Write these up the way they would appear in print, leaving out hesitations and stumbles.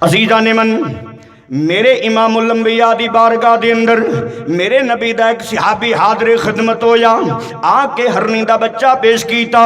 अजीज़ान मन मेरे इमामुल अंबिया दी बारगाह दे अंदर मेरे नबी दा एक सहाबी हाज़िर खिदमत होया। आके हरनी दा बच्चा पेश कीता।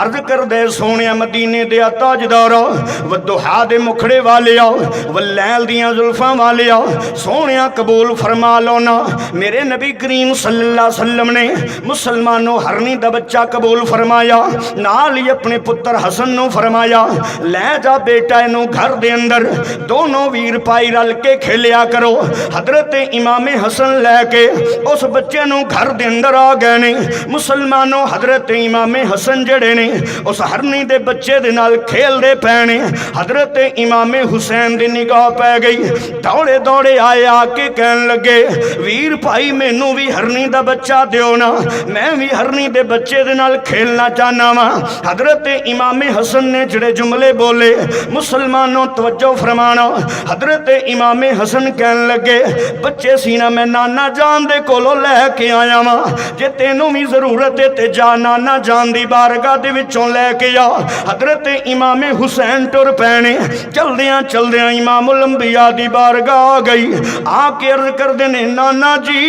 अर्ज कर दे सोने मदीने दे ताजदारा वदुहा दे मुखड़े वालिया वलैल दियां जुल्फां वालिया सोने कबूल फरमा लो ना। मेरे नबी करीम सल्लल्लाहु अलैहि वसल्लम ने मुसलमानों हरनी दा बच्चा कबूल फरमाया। नाल ही अपने पुत्र हसन नू फरमाया लै जा बेटा इनू घर दे अंदर दोनों वीर पाई रल के खेलिया करो। हजरत इमाम हसन लैके उस बच्चे नू घर दे अंदर आ गए ने। मुसलमानों हजरत इमाम हसन जड़े ने उस हरनी दे बच्चे दे नाल खेलदे पै ने। हजरत इमाम हुसैन दी निगाह पै गई। दौड़े दौड़े आए आके कहन लगे वीर भाई मैनू भी हरनी दा बच्चा दिओ ना, मैं भी हरनी दे बच्चे दे नाल खेलना चाहना वा। हजरत इमाम हसन ने जड़े जुमले बोले मुसलमानों तवज्जो फरमाना। हजरत इमाम हसन कहन लगे बच्चे सी ना मैं नाना जान दे कोलों लैके आया वा, जे तेनू भी जरूरत है ते जा नाना जान दी बारगाह दे विचों लैके आ। हजरत इमाम हुसैन टुर पैने। चलदियां चलदियां इमामुल अंबिया दी बारगाह आ गई। आके अर्ज करदे ने नाना जी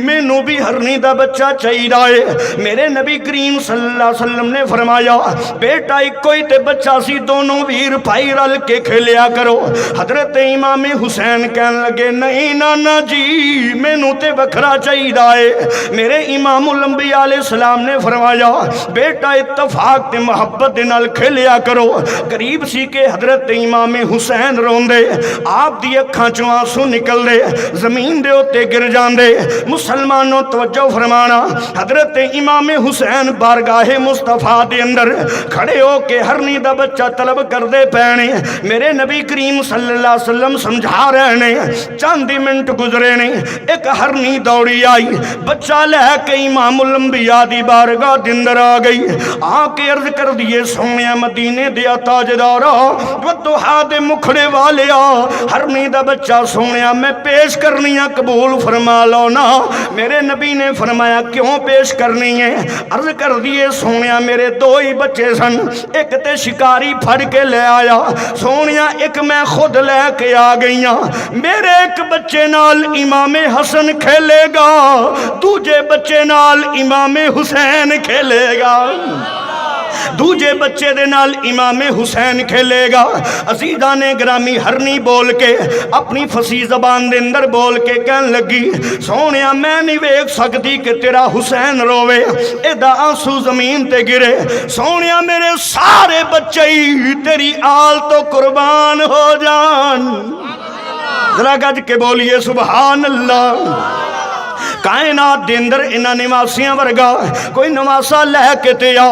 मैनू भी हरनी दा बच्चा चाहिदा है। मेरे नबी करीम सल्लल्लाहु अलैहि वसल्लम ने फरमाया बेटा इको ही ते बच्चा सी, दोनों वीर भाई रल के खेलिया करो। हजरत इमाम हुसैन कहन लगे नहीं नाना जी मैनू ते वखरा चाहिदा है। मेरे इमामुल अंबिया अलैहिस्सलाम ने फरमाया बेटा इत्तफाक ते मुहब्बत दे नाल खेलिया करो। करीब सी के हजरत इमाम हुसैन रोंदे, आप दी अखां चों आंसू निकलदे, जमीन दे उत्ते गिर जांदे। मुसलमानों तवज्जो फरमाना। हजरत इमाम हुसैन बारगाहे मुस्तफा दे अंदर खड़े हो के हरनी दा बच्चा तलब करदे पैने। मेरे नबी करीम सल्लल्लाहु अलैहि वसल्लम समझा रहे ने। चंद मिनट गुजरे ने एक हरनी दौड़ी आई बच्चा लैके इमामुल अंबिया दी बारगाह दे अंदर आ गई। आके अर्ज कर दिए सोने मदीने दे ताजदारा वदुहा दे मुखड़े वालिया हरनी दा बच्चा सोने मैं पेश करनी है कबूल फरमा लो ना। मेरे नबी ने फरमाया क्यों पेश करनी है? अर्ज कर दिए सोने मेरे दो ही बच्चे सन, एक ते शिकारी फड़ के ले आया सोने, एक मैं खुद लैके आ गई। मेरे एक बच्चे नाल इमाम हसन खेलेगा, दूजे बच्चे नाल इमाम हुसैन खेलेगा, दूजे बच्चे दे नाल इमाम हुसैन खेलेगा। अजीज़ान ग्रामी हरनी बोल के अपनी फसी जबान दे अंदर बोल के कहन लगी सोनिया मैं नहीं वेख सकती कि तेरा हुसैन रोवे, एदा आंसू जमीन ते गिरे। सोनिया मेरे सारे बच्चे ही तेरी आल तो कुर्बान हो जान। जरा गज के बोलिए सुभान अल्लाह। कायनात दे अंदर इन्हां निवासियां वर्गा कोई नवासा लैके ते आ,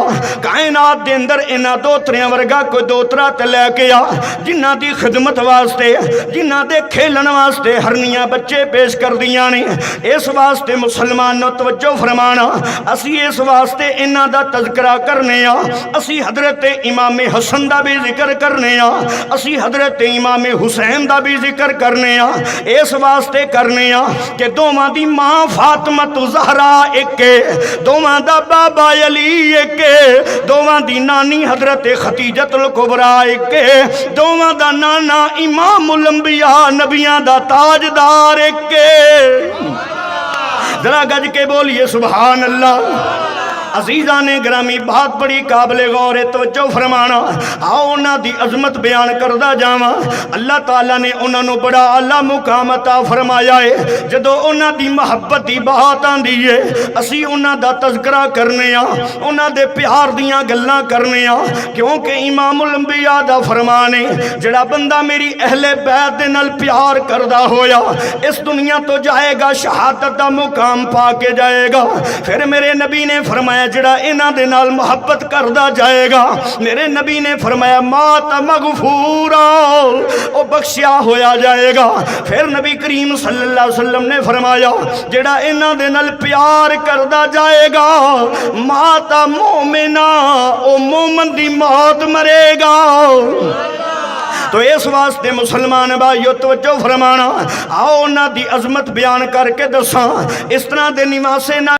कायनात दे अंदर इन्हां दोतरियां वर्गा कोई दोतरा ते लैके आ, जिन्हां दी खिदमत वास्ते जिन्हां दे खेलन वास्ते हरनियां बच्चे पेश कर दियां ने। इस वास्ते मुसलमानों तवज्जो फरमाना, असी इस वास्ते इन्हां दा तज़किरा करने आ, असी हजरत इमाम हसन दा भी जिक्र करने आ, असी हजरत इमाम हुसैन दा भी जिक्र करने आ। इस वास्ते करने आ कि दोवां दी मां फातिमा तु ज़हरा एक, दोवां दा बाबा अली एक, दोवां दी नानी हजरत खतीजतुल कुबरा एक, दोवां दा नाना इमामुल अंबिया नबियां दा ताजदार एक। जरा गज के बोलिए सुभान अल्लाह। अजीज़ान ग्रामी बात बड़ी काबिले गौर है, तवज्जो फरमाना। आओ उन्हां दी अजमत बयान करदा जावां। अल्लाह ताला ने उन्हां नूं बड़ा आला मुकाम अता फरमाया है। जदों उन्हां दी मुहब्बत दी बात आंदी है असी उन्हां दा तज़किरा करने आ, उन्हां दे प्यार दियां गल्लां करने आ, क्योंकि इमामुल अंबिया दा फरमान है जिहड़ा बंदा मेरी अहले बैत दे नाल प्यार करदा होया इस दुनिया तो जाएगा शहादत दा मुकाम पा के जाएगा। फिर मेरे नबी ने फरमाया जिहड़ा इन्हां दे नाल मुहब्बत करदा जाएगा, मेरे नबी ने फरमाया मात मगफूरा ओ बख्शिया होया जाएगा। फिर नबी करीम सल्लल्लाहु अलैहि वसल्लम ने फरमाया जिहड़ा इन्हां दे नाल प्यार करदा जाएगा माता मोमिना ओ मोमन दी मौत मरेगा। तो इस वास्ते मुसलमान भाइयों तवज्जो फरमाना। आओ उन्हां दी अजमत बयान करके दसां। इस तरह दे निवासे ना